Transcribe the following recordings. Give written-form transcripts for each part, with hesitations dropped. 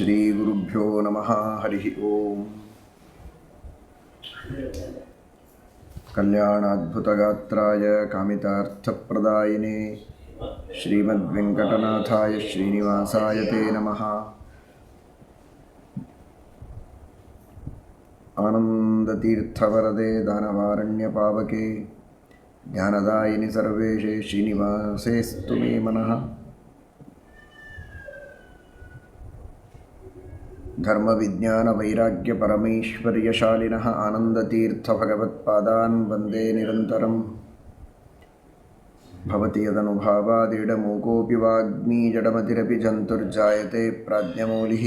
ಶ್ರೀಗುರುಭ್ಯೋ ನಮಃ. ಹರಿ ಓಂ. ಕಲ್ಯಾಣಾದ್ಭುತಗಾತ್ರಾಯ ಕಾಮಿತಾರ್ಥಪ್ರದಾಯಿನೇ ಶ್ರೀಮದ್ವೆಂಕಟನಾಥಾಯ ಶ್ರೀನಿವಾಸಾಯ ತೇ ನಮಃ. ಆನಂದತೀರ್ಥವರದೆ ದಾನವಾರಣ್ಯಪಾವಕೆ ಜ್ಞಾನದಾಯಿನಿ ಸರ್ವೇಶೇ ಶ್ರೀನಿವಾಸೇಸ್ತು ಮೇ ಮನಃ. ಧರ್ಮವಿಜ್ಞಾನವೈರಾಗ್ಯ ಪರಮೈಶ್ವರ್ಯಶಾಲಿನಃ ಆನಂದತೀರ್ಥಭಗವತ್ಪಾದಾನ್ ವಂದೇ ನಿರಂತರಂ. ಭವತಿ ಯದನುಭಾವಾದಿಡಮೂಕೋऽಪಿ ವಾಗ್ಮೀ ಜಡಮತಿರಪಿ ಜಂತುರ್ಜಾಯತೆ ಪ್ರಾಜ್ಞಮೌಲಿಃ.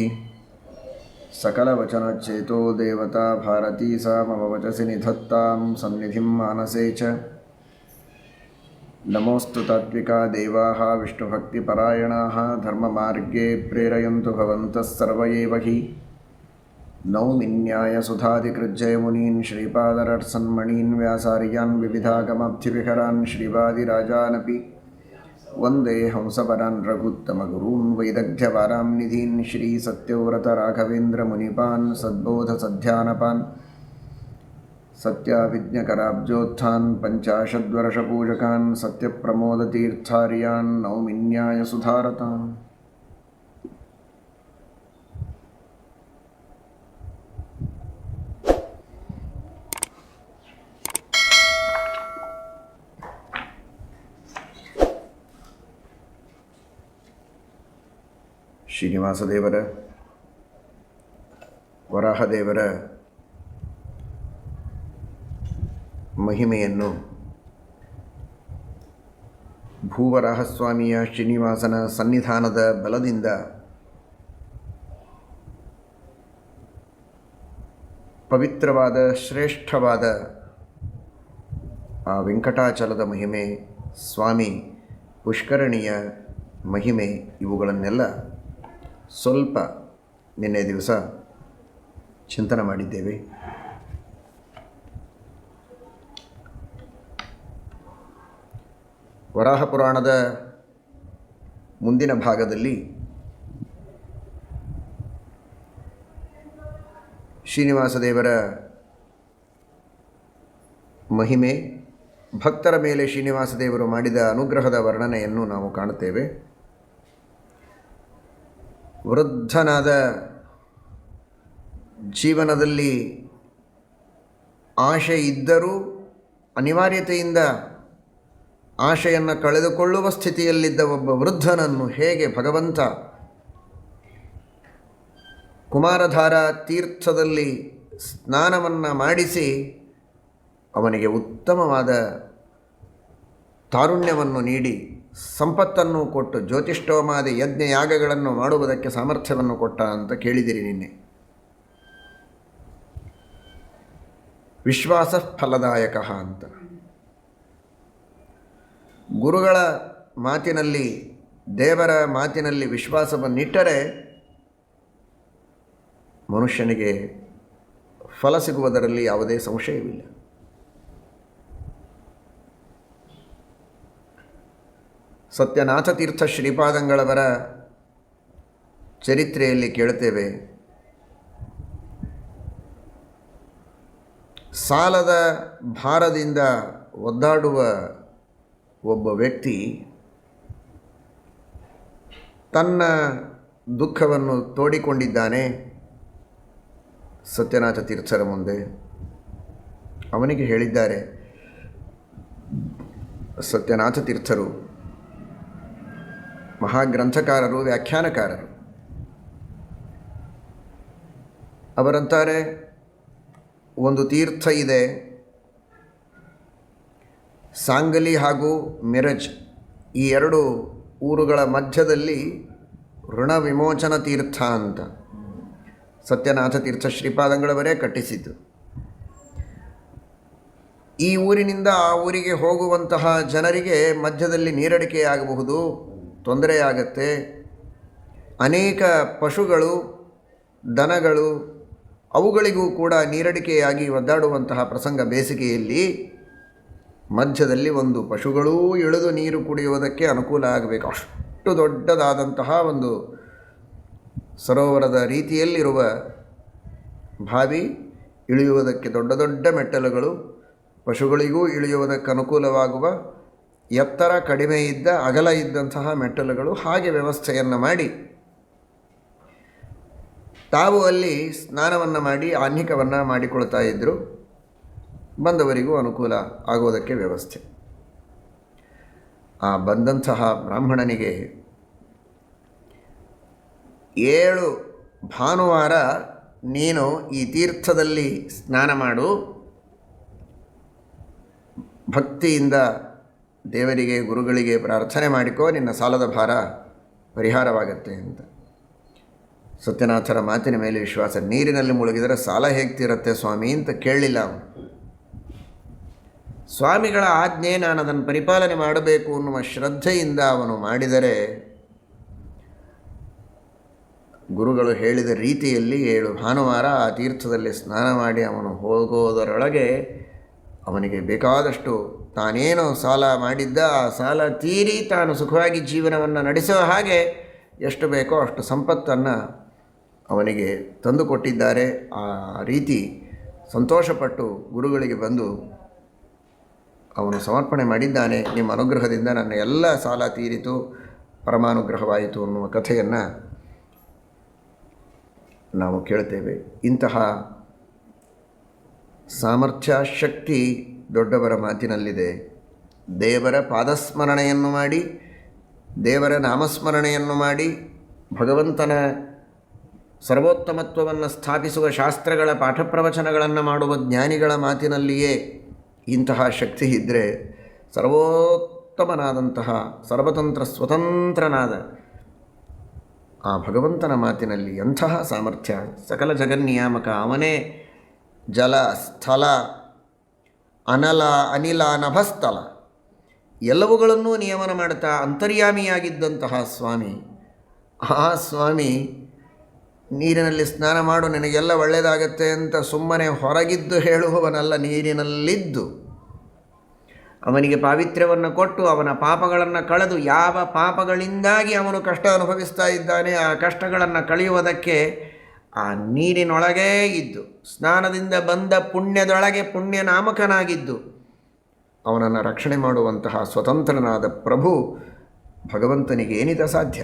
ಸಕಲವಚನಚೇತೋ ದೇವತಾ ಭಾರತೀ ಸಾ ಮಮ ವಚಸಿ ನಿಧತ್ತಾಂ ಸನ್ನಿಧಿಂ ಮಾನಸೇ ಚ. ನಮೋऽस्तु ತಾತ್ವಿಕಾ ದೇವಾಃ ವಿಷ್ಣುಭಕ್ತಿಪರಾಯಣಾಃ ಧರ್ಮಮಾರ್ಗೇ ಪ್ರೇರಯन्तु ಭವಂತಃ ಸರ್ವ ಏವ ಹಿ. ನೌಮಿನ್ಯಾಯಸುಧಾದಿಕೃಜ್ಜಯಮುನೀನ್ ಶ್ರೀಪಾದರಟ್ಸನ್ಮಣೀನ್ ವ್ಯಾಸಾರ್ಯಾನ್ ವಿವಿಧಾಗಮಬ್ಧಿವಿಹರಾನ್ ಶ್ರೀವಾದಿರಾಜಾನಪಿ ವಂದೇ ಹಂಸಪರಾನ್ ರಘುತ್ತಮಗುರೂನ್ ವೈದಗ್ಧ್ಯವಾರಾಂ ನಿಧೀನ್ ಶ್ರೀ ಸತ್ಯವ್ರತರಾಘವೇಂದ್ರಮುನಿಪಾನ್ ಸದ್ಬೋಧಸಧ್ಯಾನಪಾನ್ ಸತ್ಯಾವಿಜ್ಞಕರಾಬ್ಜೋತ್ಥಾನ್ ಪಂಚಾಶದ್ವರ್ಷಪೂಜಕಾನ್ ಸತ್ಯಪ್ರಮೋದತೀರ್ಥಾರ್ಯಾನ್ ನೌಮಿನ್ಯಾಯಸುಧಾರತಾನ್. ಶ್ರೀನಿವಾಸದೇವರ ವರಾಹದೇವರ ಮಹಿಮೆಯನ್ನು ಭೂವರಾಹಸ್ವಾಮಿಯ ಶ್ರೀನಿವಾಸನ ಸನ್ನಿಧಾನದ ಬಲದಿಂದ ಪವಿತ್ರವಾದ ಶ್ರೇಷ್ಠವಾದ ಆ ವೆಂಕಟಾಚಲದ ಮಹಿಮೆ, ಸ್ವಾಮಿ ಪುಷ್ಕರಣಿಯ ಮಹಿಮೆ, ಇವುಗಳನ್ನೆಲ್ಲ ಸ್ವಲ್ಪ ನಿನ್ನೆ ದಿವಸ ಚಿಂತನೆ ಮಾಡಿದ್ದೇವೆ. ವರಾಹ ಪುರಾಣದ ಮುಂದಿನ ಭಾಗದಲ್ಲಿ ಶ್ರೀನಿವಾಸದೇವರ ಮಹಿಮೆ, ಭಕ್ತರ ಮೇಲೆ ಶ್ರೀನಿವಾಸದೇವರು ಮಾಡಿದ ಅನುಗ್ರಹದ ವರ್ಣನೆಯನ್ನು ನಾವು ಕಾಣುತ್ತೇವೆ. ವೃದ್ಧನಾದ ಜೀವನದಲ್ಲಿ ಆಶೆ ಇದ್ದರೂ ಅನಿವಾರ್ಯತೆಯಿಂದ ಆಶೆಯನ್ನು ಕಳೆದುಕೊಳ್ಳುವ ಸ್ಥಿತಿಯಲ್ಲಿದ್ದ ಒಬ್ಬ ವೃದ್ಧನನ್ನು ಹೇಗೆ ಭಗವಂತ ಕುಮಾರಧಾರ ತೀರ್ಥದಲ್ಲಿ ಸ್ನಾನವನ್ನು ಮಾಡಿಸಿ ಅವನಿಗೆ ಉತ್ತಮವಾದ ತಾರುಣ್ಯವನ್ನು ನೀಡಿ ಸಂಪತ್ತನ್ನು ಕೊಟ್ಟು ಜ್ಯೋತಿಷ್ಠೋಮಾದಿ ಯಜ್ಞಯಾಗಗಳನ್ನು ಮಾಡುವುದಕ್ಕೆ ಸಾಮರ್ಥ್ಯವನ್ನು ಕೊಟ್ಟ ಅಂತ ಕೇಳಿದಿರಿ ನಿನ್ನೆ. ವಿಶ್ವಾಸ ಫಲದಾಯಕ ಅಂತ ಗುರುಗಳ ಮಾತಿನಲ್ಲಿ, ದೇವರ ಮಾತಿನಲ್ಲಿ ವಿಶ್ವಾಸವನ್ನಿಟ್ಟರೆ ಮನುಷ್ಯನಿಗೆ ಫಲ ಸಿಗುವುದರಲ್ಲಿ ಯಾವುದೇ ಸಂಶಯವಿಲ್ಲ. ಸತ್ಯನಾಥತೀರ್ಥ ಶ್ರೀಪಾದಂಗಳವರ ಚರಿತ್ರೆಯಲ್ಲಿ ಕೇಳುತ್ತೇವೆ, ಸಾಲದ ಭಾರದಿಂದ ಒದ್ದಾಡುವ ಒಬ್ಬ ವ್ಯಕ್ತಿ ತನ್ನ ದುಃಖವನ್ನು ತೋಡಿಕೊಂಡಿದ್ದಾನೆ ಸತ್ಯನಾಥ ತೀರ್ಥರ ಮುಂದೆ. ಅವನಿಗೆ ಹೇಳಿದ್ದಾರೆ ಸತ್ಯನಾಥ ತೀರ್ಥರು, ಮಹಾಗ್ರಂಥಕಾರರು, ವ್ಯಾಖ್ಯಾನಕಾರರು. ಅವರಂತಾರೆ, ಒಂದು ತೀರ್ಥ ಇದೆ, ಸಾಂಗಲಿ ಹಾಗೂ ಮಿರಜ್, ಈ ಎರಡು ಊರುಗಳ ಮಧ್ಯದಲ್ಲಿ ಋಣ ವಿಮೋಚನ ತೀರ್ಥ ಅಂತ ಸತ್ಯನಾಥ ತೀರ್ಥ ಶ್ರೀಪಾದಂಗಳವರೇ ಕಟ್ಟಿಸಿದ್ದು. ಈ ಊರಿನಿಂದ ಆ ಊರಿಗೆ ಹೋಗುವಂತಹ ಜನರಿಗೆ ಮಧ್ಯದಲ್ಲಿ ನೀರಡಿಕೆಯಾಗಬಹುದು, ತೊಂದರೆಯಾಗತ್ತೆ. ಅನೇಕ ಪಶುಗಳು, ದನಗಳು, ಅವುಗಳಿಗೂ ಕೂಡ ನೀರಡಿಕೆಯಾಗಿ ಒದ್ದಾಡುವಂತಹ ಪ್ರಸಂಗ ಬೇಸಿಗೆಯಲ್ಲಿ ಮಧ್ಯದಲ್ಲಿ ಒಂದು ಪಶುಗಳೂ ಇಳಿದು ನೀರು ಕುಡಿಯುವುದಕ್ಕೆ ಅನುಕೂಲ ಆಗಬೇಕು. ಅಷ್ಟು ದೊಡ್ಡದಾದಂತಹ ಒಂದು ಸರೋವರದ ರೀತಿಯಲ್ಲಿರುವ ಬಾವಿ, ಇಳಿಯುವುದಕ್ಕೆ ದೊಡ್ಡ ದೊಡ್ಡ ಮೆಟ್ಟಲುಗಳು, ಪಶುಗಳಿಗೂ ಇಳಿಯುವುದಕ್ಕೆ ಅನುಕೂಲವಾಗುವ ಎತ್ತರ ಕಡಿಮೆ ಇದ್ದ ಅಗಲ ಇದ್ದಂತಹ ಮೆಟ್ಟಲುಗಳು, ಹಾಗೆ ವ್ಯವಸ್ಥೆಯನ್ನು ಮಾಡಿ ತಾವು ಅಲ್ಲಿ ಸ್ನಾನವನ್ನು ಮಾಡಿ ಆಹ್ನಿಕವನ್ನು ಮಾಡಿಕೊಳ್ತಾ ಇದ್ದರು. ಬಂದವರಿಗೂ ಅನುಕೂಲ ಆಗುವುದಕ್ಕೆ ವ್ಯವಸ್ಥೆ. ಆ ಬಂದಂತಹ ಬ್ರಾಹ್ಮಣನಿಗೆ 7 ಭಾನುವಾರ ನೀನು ಈ ತೀರ್ಥದಲ್ಲಿ ಸ್ನಾನ ಮಾಡು, ಭಕ್ತಿಯಿಂದ ದೇವರಿಗೆ ಗುರುಗಳಿಗೆ ಪ್ರಾರ್ಥನೆ ಮಾಡಿಕೋ, ನಿನ್ನ ಸಾಲದ ಭಾರ ಪರಿಹಾರವಾಗತ್ತೆ ಅಂತ. ಸತ್ಯನಾಥರ ಮಾತಿನ ಮೇಲೆ ವಿಶ್ವಾಸ. ನೀರಿನಲ್ಲಿ ಮುಳುಗಿದರೆ ಸಾಲ ಹೇಗೆ ತೀರತ್ತೆ ಸ್ವಾಮಿ ಅಂತ ಕೇಳಲಿಲ್ಲ ಅವನು. ಸ್ವಾಮಿಗಳ ಆಜ್ಞೆ, ನಾನು ಅದನ್ನು ಪರಿಪಾಲನೆ ಮಾಡಬೇಕು ಅನ್ನುವ ಶ್ರದ್ಧೆಯಿಂದ ಅವನು ಮಾಡಿದರೆ ಗುರುಗಳು ಹೇಳಿದ ರೀತಿಯಲ್ಲಿ 7 ಭಾನುವಾರ ಆ ತೀರ್ಥದಲ್ಲಿ ಸ್ನಾನ ಮಾಡಿ ಅವನು ಹೋಗೋದರೊಳಗೆ ಅವನಿಗೆ ಬೇಕಾದಷ್ಟು ತಾನೇನು ಸಾಲ ಮಾಡಿದ್ದ ಆ ಸಾಲ ತೀರಿ ತಾನು ಸುಖವಾಗಿ ಜೀವನವನ್ನು ನಡೆಸೋ ಹಾಗೆ ಎಷ್ಟು ಬೇಕೋ ಅಷ್ಟು ಸಂಪತ್ತನ್ನು ಅವನಿಗೆ ತಂದುಕೊಟ್ಟಿದ್ದಾರೆ. ಆ ರೀತಿ ಸಂತೋಷಪಟ್ಟು ಗುರುಗಳಿಗೆ ಬಂದು ಅವನು ಸಮರ್ಪಣೆ ಮಾಡಿದ್ದಾನೆ. ನಿಮ್ಮ ಅನುಗ್ರಹದಿಂದ ನನ್ನ ಎಲ್ಲ ಸಾಲ ತೀರಿತು, ಪರಮಾನುಗ್ರಹವಾಯಿತು ಅನ್ನುವ ಕಥೆಯನ್ನು ನಾವು ಕೇಳ್ತೇವೆ. ಇಂತಹ ಸಾಮರ್ಥ್ಯ, ಶಕ್ತಿ ದೊಡ್ಡವರ ಮಾತಿನಲ್ಲಿದೆ. ದೇವರ ಪಾದಸ್ಮರಣೆಯನ್ನು ಮಾಡಿ, ದೇವರ ನಾಮಸ್ಮರಣೆಯನ್ನು ಮಾಡಿ, ಭಗವಂತನ ಸರ್ವೋತ್ತಮತ್ವವನ್ನು ಸ್ಥಾಪಿಸುವ ಶಾಸ್ತ್ರಗಳ ಪಾಠ ಪ್ರವಚನಗಳನ್ನು ಮಾಡುವ ಜ್ಞಾನಿಗಳ ಮಾತಿನಲ್ಲಿಯೇ ಇಂತಹ ಶಕ್ತಿ ಇದ್ದರೆ, ಸರ್ವೋತ್ತಮನಾದಂತಹ ಸರ್ವತಂತ್ರ ಸ್ವತಂತ್ರನಾದ ಆ ಭಗವಂತನ ಮಾತಿನಲ್ಲಿ ಎಂತಹ ಸಾಮರ್ಥ್ಯ! ಸಕಲ ಜಗನ್ನಿಯಾಮಕ ಅವನೇ. ಜಲ, ಸ್ಥಳ, ಅನಿಲ, ನಭಸ್ಥಲ ಎಲ್ಲವುಗಳನ್ನೂ ನಿಯಮನ ಮಾಡುತ್ತಾ ಅಂತರ್ಯಾಮಿಯಾಗಿದ್ದಂತಹ ಸ್ವಾಮಿ. ಆ ಸ್ವಾಮಿ ನೀರಿನಲ್ಲಿ ಸ್ನಾನ ಮಾಡು, ನಿನಗೆಲ್ಲ ಒಳ್ಳೆಯದಾಗತ್ತೆ ಅಂತ ಸುಮ್ಮನೆ ಹೊರಗಿದ್ದು ಹೇಳುವವನಲ್ಲ. ನೀರಿನಲ್ಲಿದ್ದು ಅವನಿಗೆ ಪಾವಿತ್ರ್ಯವನ್ನು ಕೊಟ್ಟು ಅವನ ಪಾಪಗಳನ್ನು ಕಳೆದು, ಯಾವ ಪಾಪಗಳಿಂದಾಗಿ ಅವನು ಕಷ್ಟ ಅನುಭವಿಸ್ತಾ ಇದ್ದಾನೆ ಆ ಕಷ್ಟಗಳನ್ನು ಕಳೆಯುವುದಕ್ಕೆ ಆ ನೀರಿನೊಳಗೇ ಇದ್ದು, ಸ್ನಾನದಿಂದ ಬಂದ ಪುಣ್ಯದೊಳಗೆ ಪುಣ್ಯನಾಮಕನಾಗಿದ್ದು ಅವನನ್ನು ರಕ್ಷಣೆ ಮಾಡುವಂತಹ ಸ್ವತಂತ್ರನಾದ ಪ್ರಭು ಭಗವಂತನಿಗೆ ಏನಿದೆ ಸಾಧ್ಯ?